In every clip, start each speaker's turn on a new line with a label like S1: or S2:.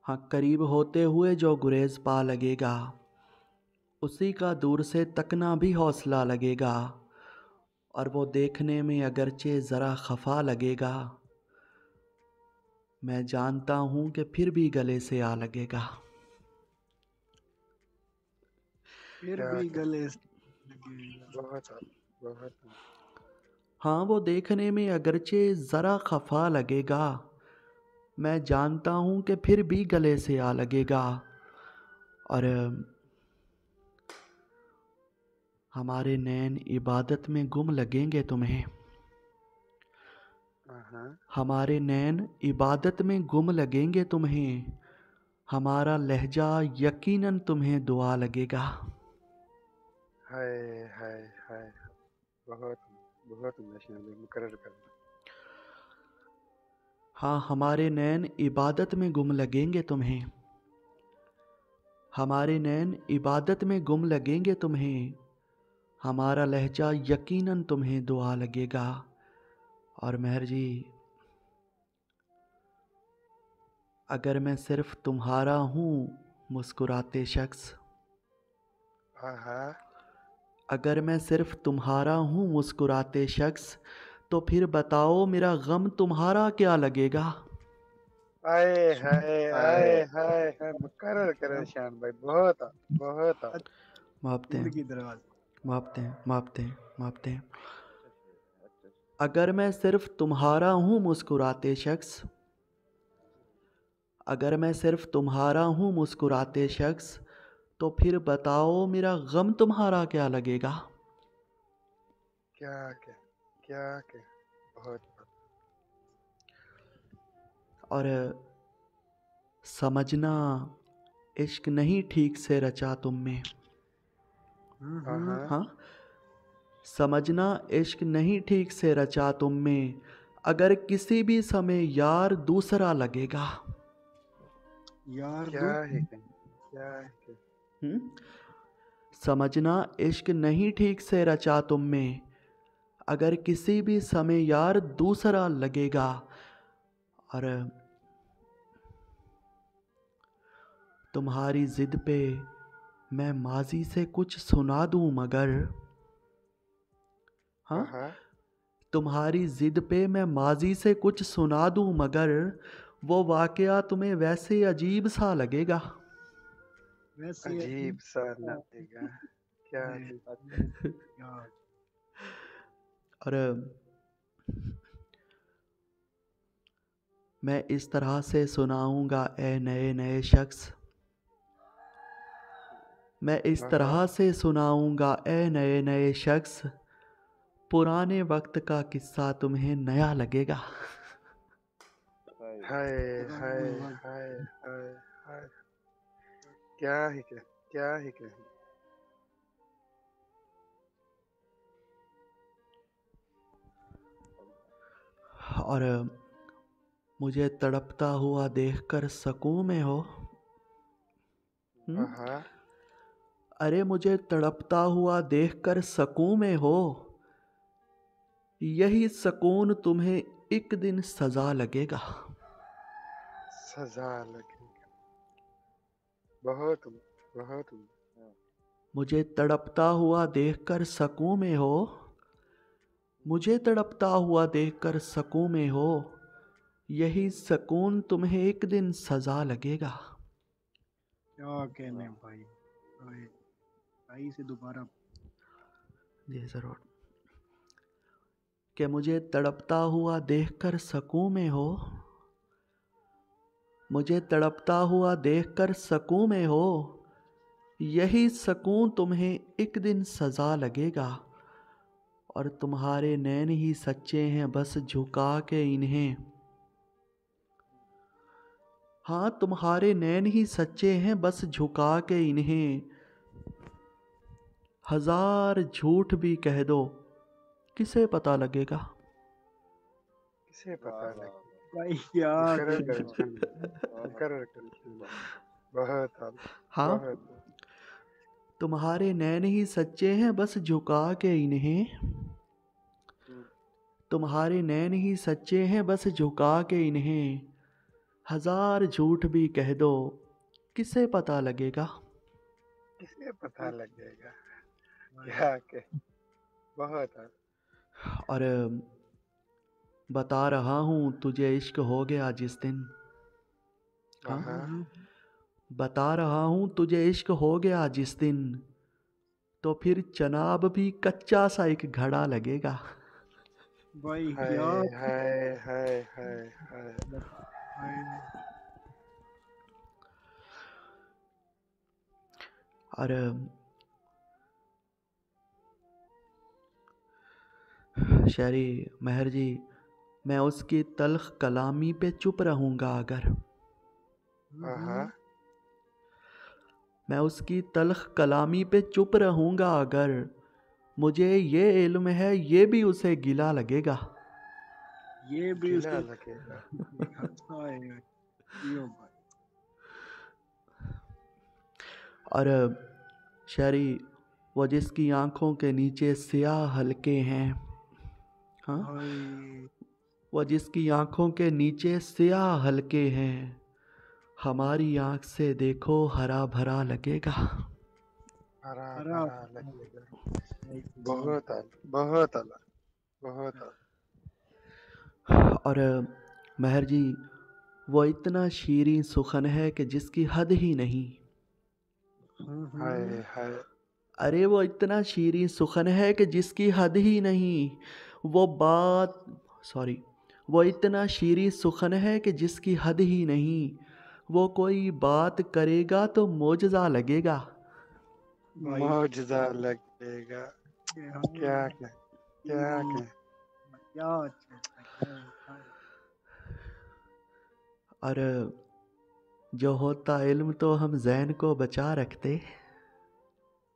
S1: हाँ, करीब होते हुए जो गुरेज पा लगेगा, उसी का दूर से तकना भी हौसला लगेगा। और वो देखने में अगरचे ज़रा खफा लगेगा, मैं जानता हूँ कि फिर भी गले से आ लगेगा।
S2: फिर
S3: क्या
S2: भी
S3: क्या
S2: गले से लगेगा।
S3: बहुत बहुत
S1: हाँ, वो देखने में अगरचे ज़रा खफा लगेगा, मैं जानता हूँ कि फिर भी गले से आ लगेगा। और हमारे नैन इबादत में गुम लगेंगे तुम्हें,
S3: हाँ
S1: हमारे नैन इबादत में गुम लगेंगे तुम्हें, हमारा लहजा यकीनन तुम्हें दुआ लगेगा।
S3: हाय हाय हाय बहुत बहुत नशे में मुकर्रर करना।
S1: हाँ, हमारे नैन इबादत में गुम लगेंगे तुम्हें, हमारे नैन इबादत में गुम लगेंगे तुम्हें, हमारा लहजा यकीनन तुम्हें दुआ लगेगा। और मेहर जी, अगर मैं सिर्फ तुम्हारा हूँ मुस्कुराते शख्स,
S3: हाँ
S1: अगर मैं सिर्फ तुम्हारा हूँ मुस्कुराते शख्स, तो फिर बताओ मेरा गम तुम्हारा क्या लगेगा।
S3: आए हाय मुकर्रर करें शान भाई बहुत बहुत
S1: मापते हैं,
S2: जिंदगी दराज।
S1: मापते हैं, मापते हैं, मापते हैं। अगर मैं सिर्फ तुम्हारा हूँ मुस्कुराते शख्स, अगर मैं सिर्फ तुम्हारा हूँ मुस्कुराते शख्स, तो फिर बताओ मेरा गम तुम्हारा क्या लगेगा।
S3: क्या क्या क्या क्या बहुत
S1: और समझना इश्क नहीं ठीक से रचा तुम में,
S3: हाँ
S1: हाँ, समझना इश्क नहीं ठीक से रचा तुम में, अगर किसी भी समय यार दूसरा लगेगा।
S2: यार
S3: क्या
S2: दू
S3: है क्या है
S1: समझना इश्क नहीं ठीक से रचा तुम में, अगर किसी भी समय यार दूसरा लगेगा। और तुम्हारी जिद पे मैं माजी से कुछ सुना दूं मगर, हाँ,
S3: हाँ
S1: तुम्हारी जिद पे मैं माजी से कुछ सुना दूं मगर, वो वाकया तुम्हें वैसे अजीब सा लगेगा।
S2: वैसे
S3: अजीब सा लगेगा क्या
S2: यार
S1: और मैं इस तरह से सुनाऊंगा ए नए नए शख्स, मैं इस तरह से सुनाऊंगा ए नए नए शख्स, पुराने वक्त का किस्सा तुम्हें नया लगेगा।
S3: हाय हाय
S2: पुराने वक्त।
S3: हाय हाय हाय क्या है क्या है क्या
S1: और मुझे तड़पता हुआ देखकर सकूं में हो,
S3: हाँ
S1: अरे मुझे तड़पता हुआ देखकर सकूं में हो, यही सकून तुम्हें एक दिन सजा लगेगा।
S3: सजा लगेगा बहुत बहुत
S1: मुझे तड़पता हुआ देखकर सकूं में हो, मुझे तड़पता हुआ देखकर सकूं में हो, यही सकून तुम्हें एक दिन सजा लगेगा।
S2: क्या कहने भाई। भाई भाई से दोबारा।
S1: जी जरूर। कि मुझे तड़पता हुआ देखकर सकूं में हो, मुझे तड़पता हुआ देखकर सकूं में हो, यही सकून तुम्हें एक दिन सजा लगेगा। और तुम्हारे नैन ही सच्चे हैं बस झुका के इन्हें, हाँ, तुम्हारे नैन ही सच्चे हैं बस झुका के इन्हें, हजार झूठ भी कह दो किसे पता लगेगा।
S3: किसे पता लगे
S2: भाई क्या
S3: मुकर्रर
S2: कहने।
S3: करें शान मुकर्रर करें शान बहुत
S1: हाँ,
S3: बहुत
S1: तुम्हारे नैन ही सच्चे हैं बस झुका के इन्हें, तुम्हारे नैन ही सच्चे हैं बस झुका के इन्हें, हजार झूठ भी कह दो, किसे पता लगेगा।
S3: किसे पता लगेगा। क्या के बहुत है।
S1: और बता रहा हूँ तुझे इश्क हो गया जिस दिन। हाँ,
S3: हाँ
S1: बता रहा हूँ तुझे इश्क हो गया जिस दिन, तो फिर चनाब भी कच्चा सा एक घड़ा लगेगा।
S2: भाई
S3: हाय
S2: क्या
S3: हाय हाय हाय हाय।
S2: हाय।
S1: और शायरी महर जी, मैं उसकी तल्ख कलामी पे चुप रहूँगा अगर,
S3: हाँ
S1: मैं उसकी तल्ख कलामी पे चुप रहूँगा अगर, मुझे ये इल्म है ये भी उसे गिला लगेगा।
S2: ये भी
S3: गिला
S2: उसे
S3: लगेगा।
S2: हाय जियो भाई।
S1: और शायरी, वो जिसकी आंखों के नीचे स्याह हल्के हैं। हाँ,
S2: हाय
S1: वो जिसकी आंखों के नीचे स्याह हल्के हैं, हमारी आंख से देखो हरा भरा लगेगा।
S3: हरा
S2: हरा
S3: भरा लगेगा।
S2: भाई
S3: बहुत अलग बहुत अलग बहुत अलग।
S1: और महर जी, वो इतना शीरीं सुखन है कि जिसकी हद ही नहीं।
S3: हाय हाय।
S1: अरे वो इतना शीरीं सुखन है कि जिसकी हद ही नहीं। वो बात सॉरी वो इतना शीरीं सुखन है कि जिसकी हद ही नहीं। वो कोई बात करेगा तो मोजज़ा लगेगा।
S2: भाई
S3: मौजदा लगेगा। क्या क्या क्या क्या।
S2: क्या अच्छा था, क्या था।
S1: और जो होता इल्म तो हम जैन को बचा रखते।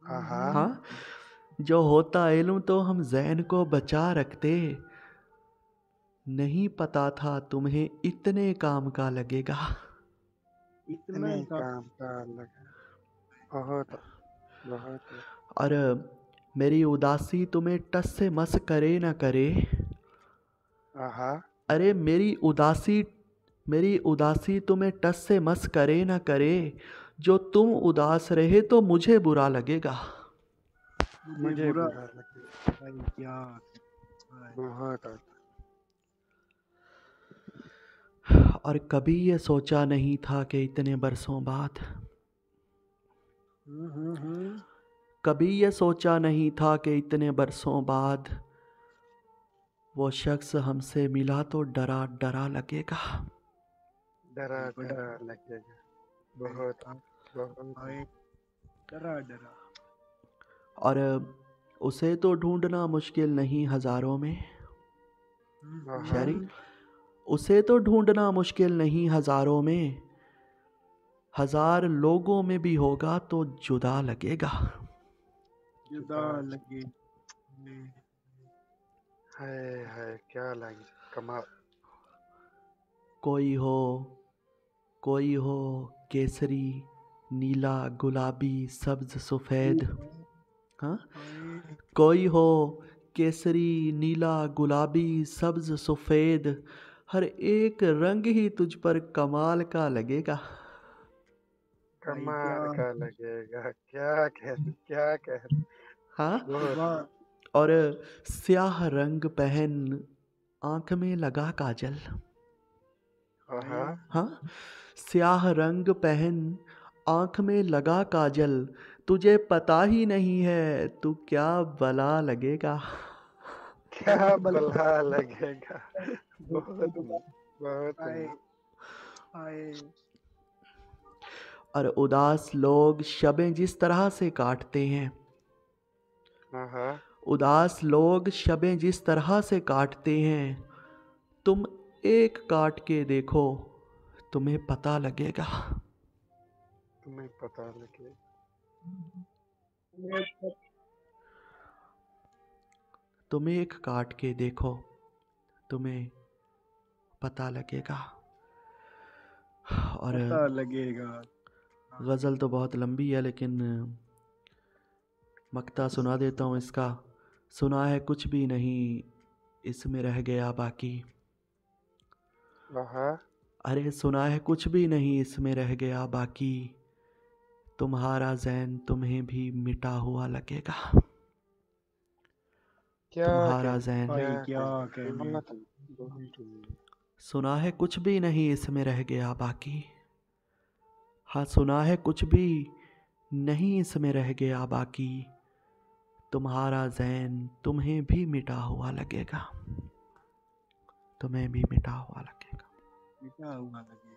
S3: हाँ
S1: हाँ, जो होता इल्म तो हम जैन को बचा रखते। नहीं पता था तुम्हें इतने काम का लगेगा।
S2: इतना
S3: इतने
S2: का
S3: काम का लगा। बहुत बहुत।
S1: और मेरी उदासी तुम्हें टस से मस करे न करे।
S3: हाँ
S1: अरे मेरी उदासी तुम्हें टस से मस करे न करे। जो तुम उदास रहे तो मुझे बुरा लगेगा।
S2: मुझे बुरा
S3: बुरा लगेगा।
S2: भाई क्या हाय।
S3: बहुत
S1: और कभी ये सोचा नहीं था कि इतने बरसों बाद,
S2: हम्म।
S1: कभी ये सोचा नहीं था कि इतने बरसों बाद वो शख्स हमसे मिला तो डरा डरा लगेगा।
S3: डरा
S2: भाई बड़ा
S3: डरा लगेगा।
S2: भाई
S3: बहुत बहुत।
S2: हाय डरा डरा।
S1: और उसे तो ढूंढना मुश्किल नहीं हजारों में। शायरी,
S2: हम्म।
S1: उसे तो ढूंढना मुश्किल नहीं हजारों में। हजार लोगों में भी होगा तो जुदा लगेगा।
S2: जुदा लगे
S3: हाय हाय क्या लगे कमाल।
S1: कोई हो कोई हो केसरी, नीला, गुलाबी, सब्ज, सफ़ेद। हाँ,
S2: हाय
S1: कोई हो केसरी, नीला, गुलाबी, सब्ज, सफ़ेद, हर एक रंग ही तुझ पर कमाल का लगेगा।
S2: भाई क्या
S3: कमाल का लगेगा। क्या कह
S1: हाँ,
S3: बहुत।
S2: वाह
S1: और स्याह रंग पहन आंख में लगा काजल।
S2: भाई
S3: हाँ
S1: हाँ, स्याह रंग पहन आंख में लगा काजल, तुझे पता ही नहीं है तू क्या भला लगेगा।
S3: क्या भला लगेगा। बहुत बहुत।
S2: हाय हाय
S1: और उदास लोग शबें जिस तरह से काटते हैं,
S3: हाँ
S1: उदास लोग शबें जिस तरह से काटते हैं, तुम एक काट के देखो तुम्हें पता लगेगा।
S3: तुम्हें पता लगे।
S1: तुम एक काट के देखो तुम्हें पता लगेगा। और
S2: पता लगेगा।
S1: गज़ल तो बहुत लंबी है लेकिन मक्ता सुना देता हूँ इसका। सुना है कुछ भी नहीं इसमें रह गया बाकी।
S3: हाँ
S1: अरे सुना है कुछ भी नहीं इसमें रह गया बाकी, तुम्हारा ज़ैन तुम्हें भी मिटा हुआ लगेगा।
S3: क्या
S1: तुम्हारा
S3: कह
S1: ज़ैन,
S2: भाई
S3: क्या
S2: क्या
S3: कह
S2: कहने।
S3: बात बोल।
S1: सुना है कुछ भी नहीं इसमें रह गया बाकी। हाँ सुना है कुछ भी नहीं इसमें रह गया बाकी, तुम्हारा ज़ैन तुम्हें भी मिटा हुआ लगेगा। तुम्हें भी मिटा हुआ लगेगा।
S2: क्या हुआ लगे।